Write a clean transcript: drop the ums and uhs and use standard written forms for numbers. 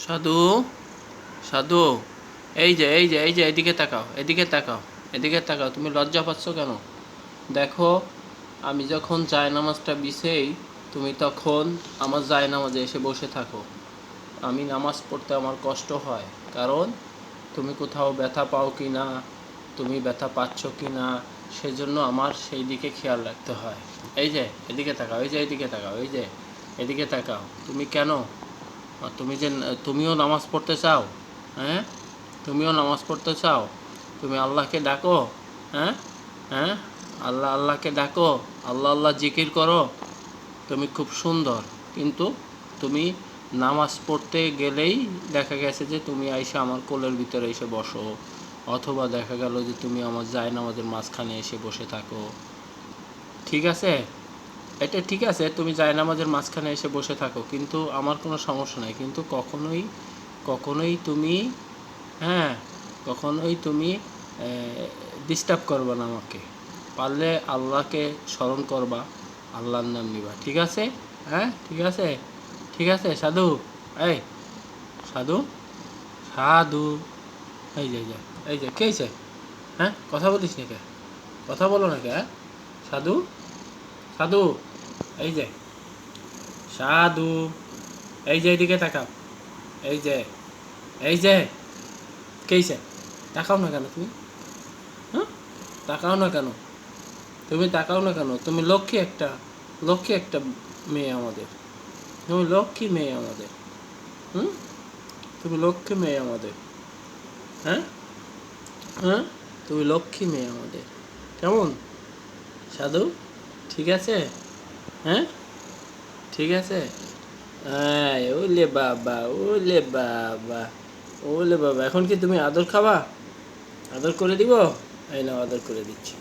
সাধু, সাধু, এই যে এদিকে তাকাও, এদিকে তাকাও, এদিকে তাকাও। তুমি লজ্জা পাচ্ছ কেন? দেখো, আমি যখন জায়নামাজটা বিছেই তুমি তখন আমার জায়নামাজে এসে বসে থাকো। আমি নামাজ পড়তে আমার কষ্ট হয়, কারণ তুমি কোথাও ব্যথা পাও কি না, তুমি ব্যথা পাচ্ছ কি না, সেজন্য আমার সেই দিকে খেয়াল রাখতে হয়। এই যে এদিকে তাকাও, এই যে এদিকে তাকাও, এই যে এদিকে তাকাও। তুমি কেন, তুমি যে তুমিও নামাজ পড়তে চাও? হ্যাঁ, তুমিও নামাজ পড়তে চাও? তুমি আল্লাহকে ডাকো। হ্যাঁ, হ্যাঁ, আল্লাহ আল্লাহকে ডাকো, আল্লাহ আল্লাহ জিকির করো। তুমি খুব সুন্দর, কিন্তু তুমি নামাজ পড়তে গেলেই দেখা গেছে যে তুমি আইসা আমার কোলের ভিতরে এসে বসো, অথবা দেখা গেল যে তুমি আমার জায়নামাজের মাঝখানে এসে বসে থাকো। ঠিক আছে, এটা ঠিক আছে, তুমি জায়নামাজের মাঝখানে এসে বসে থাকো, কিন্তু আমার কোনো সমস্যা নাই। কিন্তু কখনোই কখনোই তুমি, হ্যাঁ, কখনোই তুমি ডিস্টার্ব করবা না আমাকে। পারলে আল্লাহকে স্মরণ করবা, আল্লাহর নাম নিবা। ঠিক আছে? হ্যাঁ, ঠিক আছে, ঠিক আছে। সাধু, এই সাধু, সাধু, এই যে এই যে কে হয়েছে? হ্যাঁ, কথা বলিস না কে? কথা বলো না কে? হ্যাঁ, সাধু, সাধু, এই যে সাধু, এই যে এইদিকে তাকাও, এই যে, এই যে কে হয়েছে? তাকাও না কেন তুমি? হ্যাঁ, তাকাও না কেন? তুমি তাকাও না কেন? তুমি লক্ষ্মী একটা, লক্ষ্মী একটা মেয়ে আমাদের, তুমি লক্ষ্মী মেয়ে আমাদের। হুম, তুমি লক্ষ্মী মেয়ে আমাদের। হ্যাঁ, হ্যাঁ, তুমি লক্ষ্মী মেয়ে আমাদের। কেমন সাধু? ঠিক আছে? হ্যাঁ, ঠিক আছে। হ্যাঁ, ওলে বাবা, ওলে বাবা, ওলে বাবা। এখন কি তুমি আদর খাবা? আদর করে দিব? এই নাও, আদর করে দিচ্ছি।